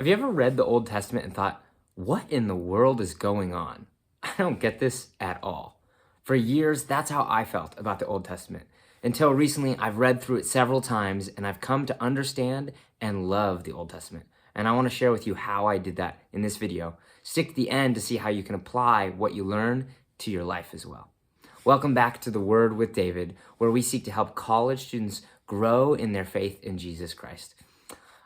Have you ever read the Old Testament and thought, what in the world is going on? I don't get this at all. For years, that's how I felt about the Old Testament. Until recently, I've read through it several times and I've come to understand and love the Old Testament. And I want to share with you how I did that in this video. Stick to the end to see how you can apply what you learn to your life as well. Welcome back to The Word with David, where we seek to help college students grow in their faith in Jesus Christ.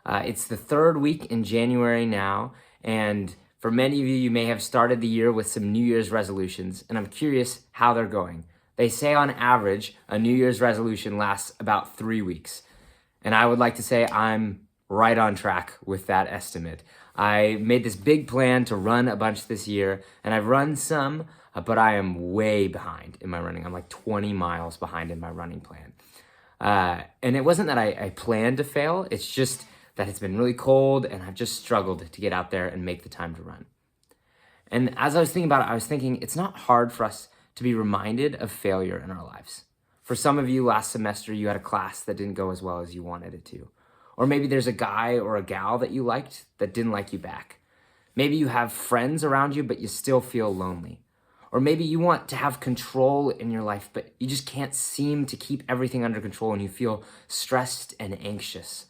It's the third week in January now, and for many of you, you may have started the year with some New Year's resolutions, and I'm curious how they're going. They say on average, a New Year's resolution lasts about 3 weeks, and I would like to say I'm right on track with that estimate. I made this big plan to run a bunch this year, and I've run some, but I am way behind in my running. I'm like 20 miles behind in my running plan. And it wasn't that I planned to fail, it's just that it's been really cold and I've just struggled to get out there and make the time to run. And as I was thinking about it, I was thinking it's not hard for us to be reminded of failure in our lives. For some of you, last semester, you had a class that didn't go as well as you wanted it to. Or maybe there's a guy or a gal that you liked that didn't like you back. Maybe you have friends around you, but you still feel lonely. Or maybe you want to have control in your life, but you just can't seem to keep everything under control and you feel stressed and anxious.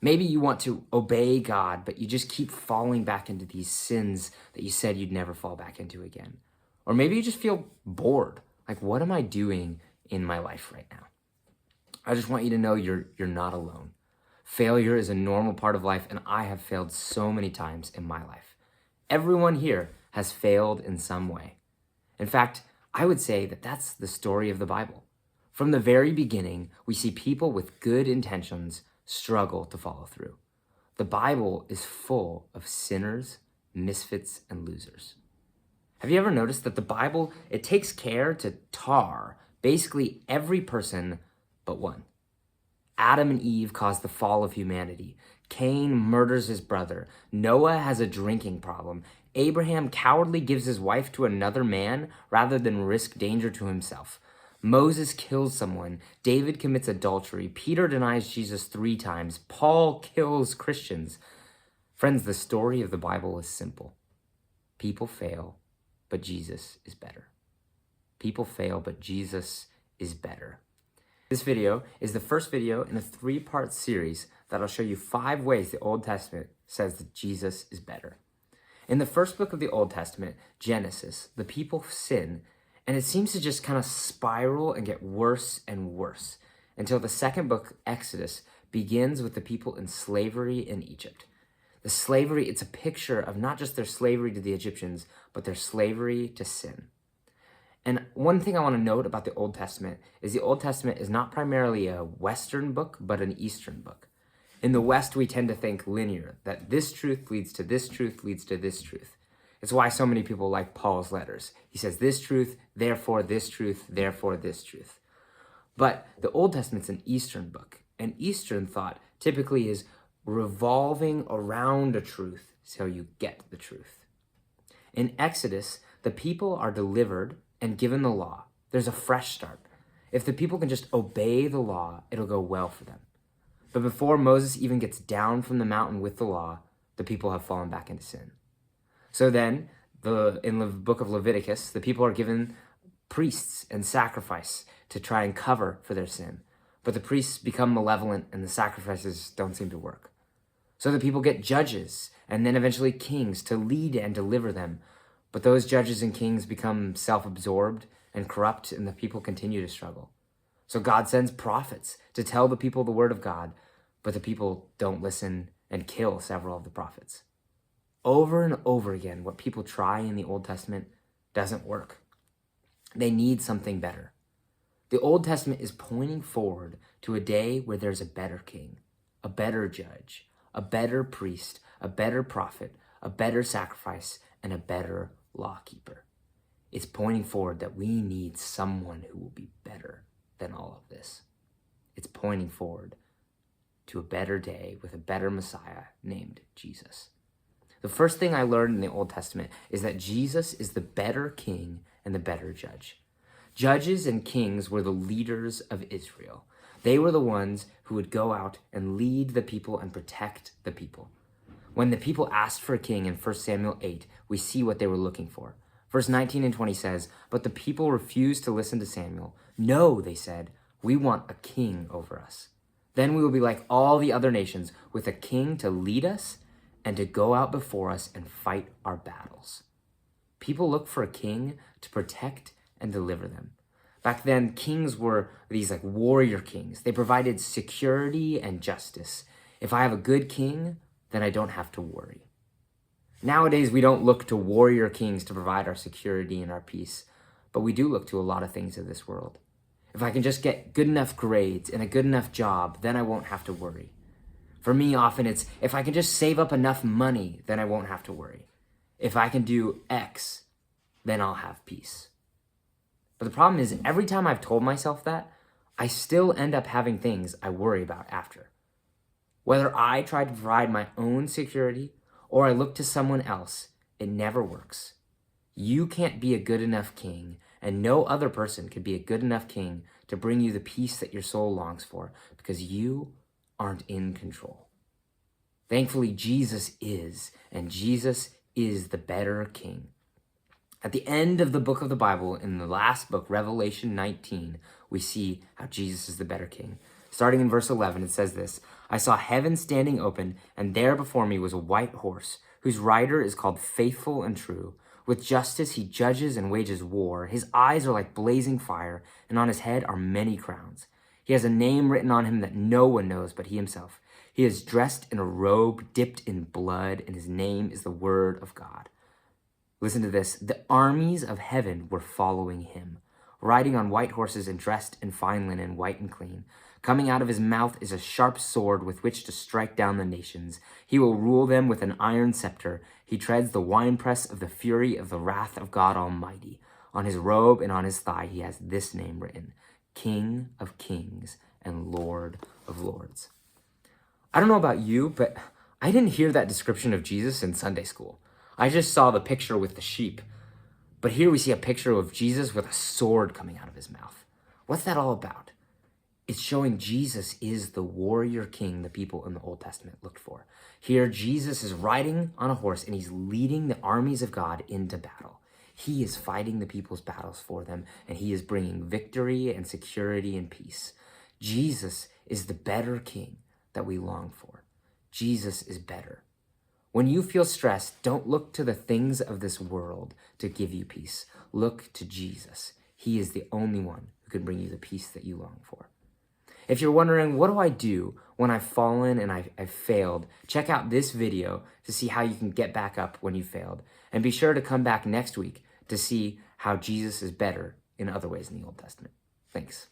Maybe you want to obey God, but you just keep falling back into these sins that you said you'd never fall back into again. Or maybe you just feel bored. Like, what am I doing in my life right now? I just want you to know you're not alone. Failure is a normal part of life, and I have failed so many times in my life. Everyone here has failed in some way. In fact, I would say that that's the story of the Bible. From the very beginning, we see people with good intentions struggle to follow through. The Bible is full of sinners, misfits, and losers. Have you ever noticed that the Bible, it takes care to tar basically every person but one? Adam and Eve caused the fall of humanity. Cain murders his brother. Noah has a drinking problem. Abraham cowardly gives his wife to another man rather than risk danger to himself. Moses kills someone. David commits adultery. Peter denies Jesus 3 times. Paul kills Christians. Friends, the story of the Bible is simple. People fail, but Jesus is better. People fail, but Jesus is better. This video is the first video in a 3-part series that'll show you 5 ways the Old Testament says that Jesus is better. In the first book of the Old Testament, Genesis, the people sin, and it seems to just kind of spiral and get worse and worse until the second book, Exodus, begins with the people in slavery in Egypt. The slavery, it's a picture of not just their slavery to the Egyptians, but their slavery to sin. And one thing I want to note about the Old Testament is the Old Testament is not primarily a Western book, but an Eastern book. In the West, we tend to think linear, that this truth leads to this truth leads to this truth. It's why so many people like Paul's letters. He says this truth, therefore this truth, therefore this truth. But the Old Testament's an Eastern book, and Eastern thought typically is revolving around a truth so you get the truth. In Exodus, the people are delivered and given the law. There's a fresh start. If the people can just obey the law, it'll go well for them. But before Moses even gets down from the mountain with the law, the people have fallen back into sin. So then, in the book of Leviticus, the people are given priests and sacrifice to try and cover for their sin. But the priests become malevolent and the sacrifices don't seem to work. So the people get judges and then eventually kings to lead and deliver them. But those judges and kings become self-absorbed and corrupt, and the people continue to struggle. So God sends prophets to tell the people the word of God, but the people don't listen and kill several of the prophets. Over and over again, what people try in the Old Testament doesn't work. They need something better. The Old Testament is pointing forward to a day where there's a better king, a better judge, a better priest, a better prophet, a better sacrifice, and a better lawkeeper. It's pointing forward that we need someone who will be better than all of this. It's pointing forward to a better day with a better Messiah named Jesus. The first thing I learned in the Old Testament is that Jesus is the better king and the better judge. Judges and kings were the leaders of Israel. They were the ones who would go out and lead the people and protect the people. When the people asked for a king in 1 Samuel 8, we see what they were looking for. Verse 19 and 20 says, "But the people refused to listen to Samuel. 'No,' they said, 'we want a king over us. Then we will be like all the other nations, with a king to lead us and to go out before us and fight our battles.'" People look for a king to protect and deliver them. Back then, kings were these like warrior kings. They provided security and justice. If I have a good king, then I don't have to worry. Nowadays, we don't look to warrior kings to provide our security and our peace, but we do look to a lot of things of this world. If I can just get good enough grades and a good enough job, then I won't have to worry. For me, often it's, if I can just save up enough money, then I won't have to worry. If I can do X, then I'll have peace. But the problem is, every time I've told myself that, I still end up having things I worry about after. Whether I try to provide my own security or I look to someone else, it never works. You can't be a good enough king, and no other person could be a good enough king to bring you the peace that your soul longs for, because you aren't in control. Thankfully, Jesus is, and Jesus is the better king. At the end of the book of the Bible, in the last book, Revelation 19, we see how Jesus is the better king. Starting in verse 11, it says this, "I saw heaven standing open, and there before me was a white horse, whose rider is called Faithful and True. With justice he judges and wages war. His eyes are like blazing fire, and on his head are many crowns. He has a name written on him that no one knows but he himself. He is dressed in a robe dipped in blood, and his name is the Word of God." Listen to this. "The armies of heaven were following him, riding on white horses and dressed in fine linen, white and clean. Coming out of his mouth is a sharp sword with which to strike down the nations. He will rule them with an iron scepter. He treads the winepress of the fury of the wrath of God Almighty. On his robe and on his thigh he has this name written, King of Kings and Lord of Lords." I don't know about you, but I didn't hear that description of Jesus in Sunday school. I just saw the picture with the sheep. But here we see a picture of Jesus with a sword coming out of his mouth. What's that all about? It's showing Jesus is the warrior king the people in the Old Testament looked for. Here, Jesus is riding on a horse and he's leading the armies of God into battle. He is fighting the people's battles for them, and he is bringing victory and security and peace. Jesus is the better king that we long for. Jesus is better. When you feel stressed, don't look to the things of this world to give you peace. Look to Jesus. He is the only one who can bring you the peace that you long for. If you're wondering, what do I do when I've fallen and I've failed? Check out this video to see how you can get back up when you failed. And be sure to come back next week to see how Jesus is better in other ways in the Old Testament. Thanks.